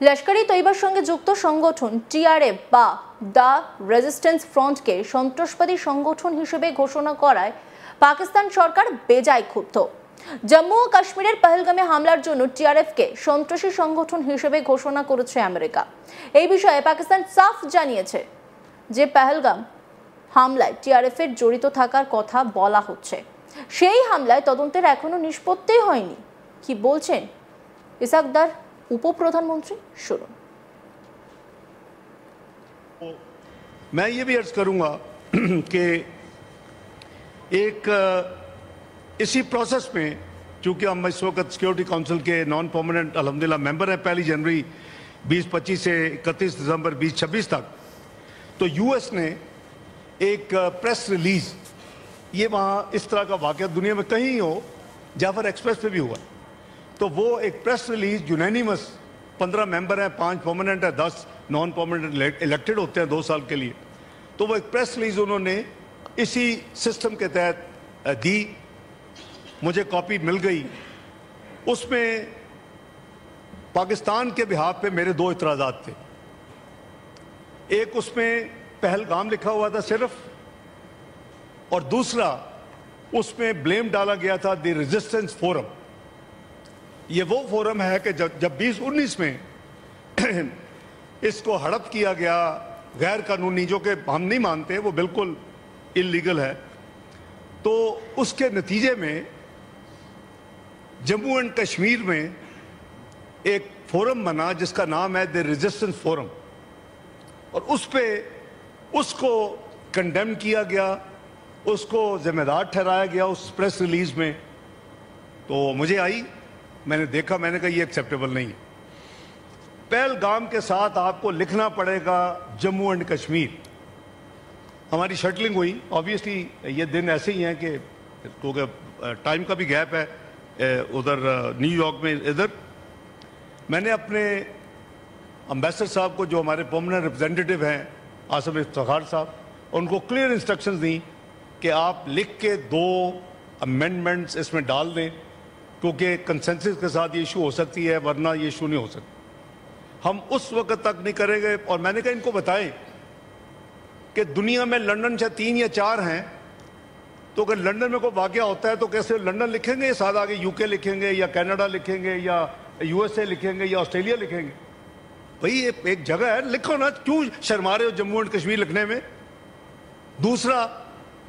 লস্করি তৈবার সঙ্গে যুক্ত সংগঠন টিআরএফ বা দ্য রেজিস্ট্যান্স ফ্রন্টকে সন্ত্রাসবাদী সংগঠন হিসেবে ঘোষণা করায় পাকিস্তান সরকার বেজায় ক্ষুব্ধ। জম্মু ও কাশ্মীরের পহেলগামে হামলার জন্য টিআরএফকে সন্ত্রাসী সংগঠন হিসেবে ঘোষণা করেছে আমেরিকা। এই বিষয়ে পাকিস্তান সাফ জানিয়েছে যে পহেলগাম হামলায় টিআরএফের জড়িত থাকার কথা বলা হচ্ছে। সেই হামলায় তদন্তের এখনো নিষ্পত্তি হয়নি। কি বলছেন ইসাকদার उपप्रधानमंत्री? शुरुन। मैं ये भी अर्ज करूंगा कि एक इसी प्रोसेस में चूंकि हम इस वक्त सिक्योरिटी काउंसिल के नॉन परमानेंट अल्हम्दुलिल्लाह मेंबर हैं 1 जनवरी 2025 से 31 दिसंबर 2026 तक, तो यूएस ने एक प्रेस रिलीज, ये वहाँ इस तरह का वाक़या दुनिया में कहीं हो, जाफर एक्सप्रेस पे भी हुआ, तो वो एक प्रेस रिलीज यूनैनिमस 15 मेंबर हैं, 5 परमानेंट है, 10 नॉन परमानेंट इलेक्टेड होते हैं 2 साल के लिए, तो वो एक प्रेस रिलीज उन्होंने इसी सिस्टम के तहत दी। मुझे कॉपी मिल गई। उसमें पाकिस्तान के बिहाफ पे मेरे 2 इतराज़ात थे। एक उसमें पहलगाम लिखा हुआ था सिर्फ, और दूसरा उसमें ब्लेम डाला गया था द रेजिस्टेंस फोरम। ये वो फोरम है कि जब 2019 में इसको हड़प किया गया गैर कानूनी, जो कि हम नहीं मानते, वो बिल्कुल इलीगल है, तो उसके नतीजे में जम्मू एंड कश्मीर में एक फोरम बना जिसका नाम है द रेजिस्टेंस फोरम, और उस पे उसको कंडेम किया गया, उसको जिम्मेदार ठहराया गया उस प्रेस रिलीज में। तो मुझे आई, मैंने देखा, मैंने कहा ये एक्सेप्टेबल नहीं है। पहलगाम के साथ आपको लिखना पड़ेगा जम्मू एंड कश्मीर। हमारी शटलिंग हुई। ऑब्वियसली ये दिन ऐसे ही हैं कि क्योंकि टाइम का भी गैप है, उधर न्यूयॉर्क में इधर। मैंने अपने एम्बेसडर साहब को, जो हमारे परमानेंट रिप्रेजेंटेटिव हैं आसिफ इफ्तिखार साहब, उनको क्लियर इंस्ट्रक्शंस दी कि आप लिख के 2 अमेंडमेंट्स इसमें डाल दें, क्योंकि कंसेंसस के साथ ये इशू हो सकती है, वरना ये इशू नहीं हो सकता। हम उस वक्त तक नहीं करेंगे। और मैंने कहा इनको बताएं कि दुनिया में लंदन से 3 या 4 हैं, तो अगर लंदन में कोई वाक़या होता है तो कैसे लंदन लिखेंगे, साथ आगे यूके लिखेंगे या कनाडा लिखेंगे या यूएसए लिखेंगे या ऑस्ट्रेलिया लिखेंगे? भाई एक जगह है, लिखो ना, क्यों शर्मा रहे हो जम्मू एंड कश्मीर लिखने में? दूसरा,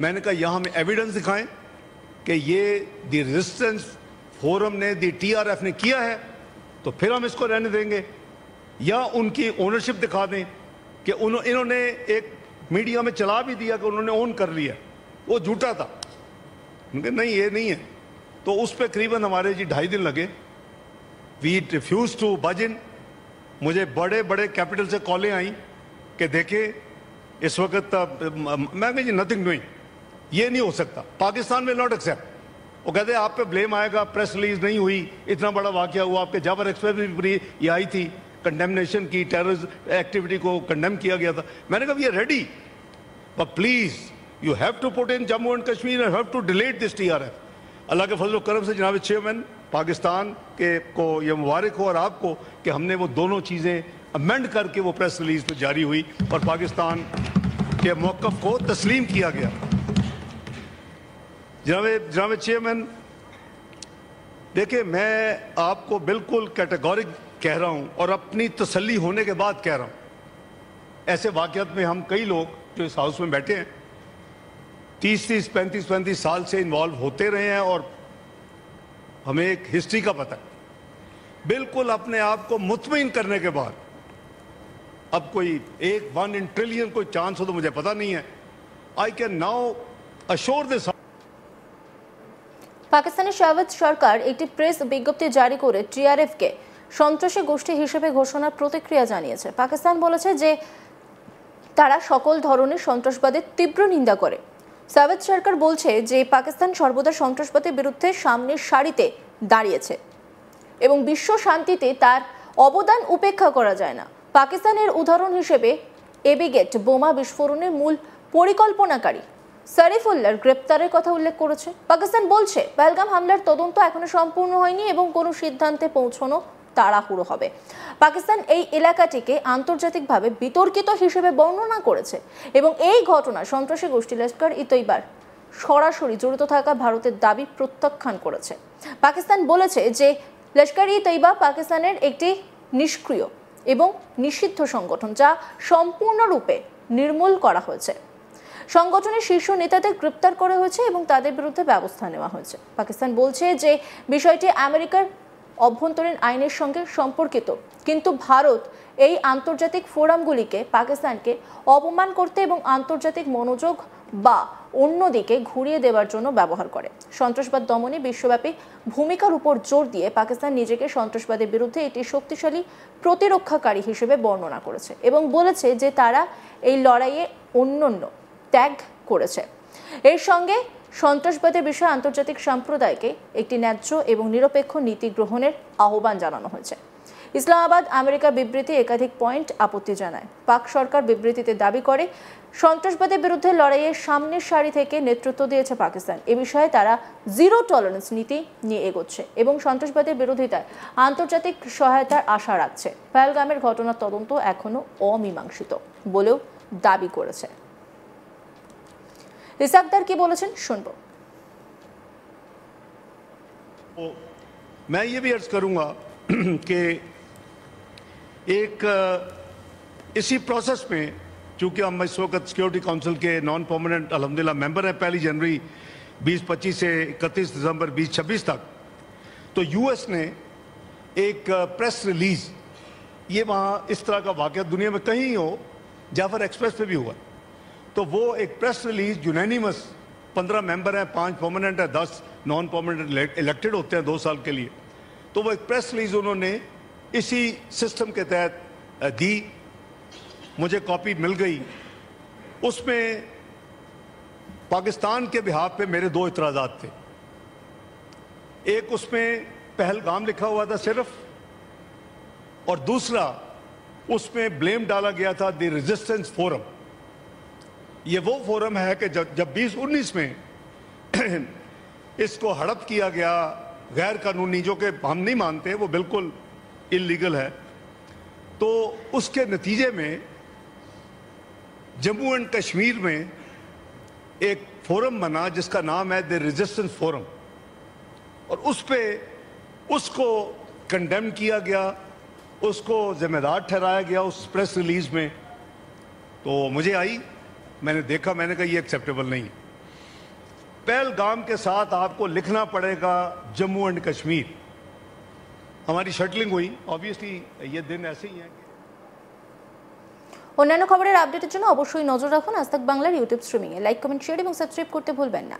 मैंने कहा यहाँ हमें एविडेंस दिखाएं कि ये द रेजिस्टेंस फोरम ने, दी टीआरएफ ने किया है, तो फिर हम इसको रहने देंगे, या उनकी ओनरशिप दिखा दें कि इन्होंने एक मीडिया में चला भी दिया कि उन्होंने ओन कर लिया, वो झूठा था। उनके नहीं, ये नहीं है। तो उस पर करीबन हमारे जी 2.5 दिन लगे। वी रिफ्यूज टू बज इन। मुझे बड़े बड़े कैपिटल से कॉलें आई कि देखें इस वक्त, मैं कहा जी नथिंग डूइंग, ये नहीं हो सकता, पाकिस्तान विल नॉट एक्सेप्ट। वो कहते आप पे ब्लेम आएगा, प्रेस रिलीज नहीं हुई, इतना बड़ा वाकया हुआ, आपके जाफर एक्सप्रेस भी ये आई थी, कंडेमनेशन की, टेररिस्ट एक्टिविटी को कंडेम किया गया था। मैंने कहा we are ready, but please you have to put in Jammu and Kashmir and have to delete this TRF. अल्लाह के फजल करम से जनाब चेयरमैन, पाकिस्तान के को ये मुबारक हो और आपको कि हमने वो दोनों चीज़ें अमेंड करके वो प्रेस रिलीज तो जारी हुई और पाकिस्तान के मौक़िफ़ को तस्लीम किया गया। जनाब चेयरमैन, देखिए मैं आपको बिल्कुल कैटेगोरिक कह रहा हूं और अपनी तसल्ली होने के बाद कह रहा हूं, ऐसे वाक़यात में हम कई लोग जो इस हाउस में बैठे हैं 30-30, 35-35 साल से इन्वॉल्व होते रहे हैं और हमें एक हिस्ट्री का पता है। बिल्कुल अपने आप को मुतमईन करने के बाद, अब कोई 1 in ट्रिलियन कोई चांस हो तो मुझे पता नहीं है। I can now assure this. পাকিস্তানের শাহবাজ সরকার একটি প্রেস বিজ্ঞপ্তি জারি করে টিআরএফকে সন্ত্রাসী গোষ্ঠী হিসেবে ঘোষণার প্রতিক্রিয়া জানিয়েছে। পাকিস্তান বলেছে যে তারা সকল ধরনের সন্ত্রাসবাদের তীব্র নিন্দা করে। শাহবাজ সরকার বলছে যে পাকিস্তান সর্বদা সন্ত্রাসবাদের বিরুদ্ধে সামনের সারিতে দাঁড়িয়েছে এবং বিশ্ব শান্তিতে তার অবদান উপেক্ষা করা যায় না। পাকিস্তানের উদাহরণ হিসেবে এবিগেট বোমা বিস্ফোরণের মূল পরিকল্পনাকারী শরীফুল্লাহর গ্রেপ্তারের কথা উল্লেখ করেছে। পাকিস্তান বলছে পহেলগাম হামলার তদন্ত এখনো সম্পূর্ণ হয়নি এবং কোনো সিদ্ধান্তে পৌঁছানো তাড়াহুড়ো হবে। পাকিস্তান এই এলাকাটিকে আন্তর্জাতিকভাবে বিতর্কিত হিসেবে বর্ণনা করেছে এবং এই ঘটনা সন্ত্রাসী গোষ্ঠী লস্কর-ই-তৈবার সরাসরি জড়িত থাকা ভারতের দাবি প্রত্যাখ্যান করেছে। পাকিস্তান বলেছে যে লস্কর-ই-তৈবা পাকিস্তানের একটি নিষ্ক্রিয় এবং নিষিদ্ধ সংগঠন, যা সম্পূর্ণরূপে নির্মূল করা হয়েছে। সংগঠনের শীর্ষ নেতাদের গ্রেপ্তার করা হয়েছে এবং তাদের বিরুদ্ধে ব্যবস্থা নেওয়া হয়েছে। পাকিস্তান বলছে যে বিষয়টি আমেরিকার অভ্যন্তরীণ আইনের সঙ্গে সম্পর্কিত, কিন্তু ভারত এই আন্তর্জাতিক ফোরামগুলিকে পাকিস্তানকে অপমান করতে এবং আন্তর্জাতিক মনোযোগ বা অন্যদিকে ঘুরিয়ে দেওয়ার জন্য ব্যবহার করে। সন্ত্রাসবাদ দমনে বিশ্বব্যাপী ভূমিকার উপর জোর দিয়ে পাকিস্তান নিজেকে সন্ত্রাসবাদের বিরুদ্ধে একটি শক্তিশালী প্রতিরক্ষাকারী হিসেবে বর্ণনা করেছে এবং বলেছে যে তারা এই লড়াইয়ে অনন্য ত্যাগ করেছে। এর সঙ্গে সন্ত্রাসবাদের বিষয়ে আন্তর্জাতিক সম্প্রদায়কে একটি ন্যায্য এবং নিরপেক্ষ নীতি গ্রহণের আহ্বান জানানো হয়েছে। ইসলামাবাদ আমেরিকা বিবৃতি একাধিক পয়েন্ট আপত্তি জানায়। পাক সরকার বিবৃতিতে দাবি করে সন্ত্রাসবাদের বিরুদ্ধে লড়াইয়ের সামনের সারি থেকে নেতৃত্ব দিয়েছে পাকিস্তান। এ বিষয়ে তারা জিরো টলারেন্স নীতি নিয়ে এগোচ্ছে এবং সন্ত্রাসবাদের বিরোধিতায় আন্তর্জাতিক সহায়তার আশা রাখছে। পহেলগামের ঘটনার তদন্ত এখনো অমীমাংসিত বলেও দাবি করেছে। ইসাকদার কি বলেছেন শুনবো। मैं ये भी अर्ज करूंगा कि एक इसी प्रोसेस में, चूंकि हम इस वक्त सिक्योरिटी काउंसिल के नॉन परमानेंट अल्हम्दुलिल्लाह मेंबर हैं 1 जनवरी 2025 से 31 दिसंबर 2026 तक, तो यूएस ने एक प्रेस रिलीज, ये वहाँ इस तरह का वाक़या दुनिया में कहीं हो, जाफर एक्सप्रेस पे भी हुआ, तो वो एक प्रेस रिलीज यूनानिमस 15 मेंबर हैं, 5 परमानेंट है, 10 नॉन परमानेंट इलेक्टेड होते हैं 2 साल के लिए, तो वो एक प्रेस रिलीज उन्होंने इसी सिस्टम के तहत दी। मुझे कॉपी मिल गई। उसमें पाकिस्तान के बिहाफ पे मेरे 2 इतराज़ात थे। एक उसमें पहलगाम लिखा हुआ था सिर्फ, और दूसरा उसमें ब्लेम डाला गया था द रेजिस्टेंस फोरम। ये वो फोरम है कि जब 2019 में इसको हड़प किया गया गैर कानूनी, जो कि हम नहीं मानते, वो बिल्कुल इलीगल है, तो उसके नतीजे में जम्मू एंड कश्मीर में एक फोरम बना जिसका नाम है द रेजिस्टेंस फोरम, और उसको कंडेम किया गया, उसको जिम्मेदार ठहराया गया उस प्रेस रिलीज में। तो मुझे आई, मैंने देखा, मैंने कहा ये एक्सेप्टेबल नहीं है। पहलगाम के साथ आपको लिखना पड़ेगा जम्मू एंड कश्मीर। हमारी शटलिंग हुई, ऑब्वियसली ये दिन ऐसे ही हैं। অন্যান্য খবরের আপডেটের জন্য অবশ্যই নজর রাখুন আজ তাক বাংলার ইউটিউব স্ট্রিমিংয়ে। লাইক, কমেন্ট, শেয়ার এবং সাবস্ক্রাইব করতে ভুলবেন না।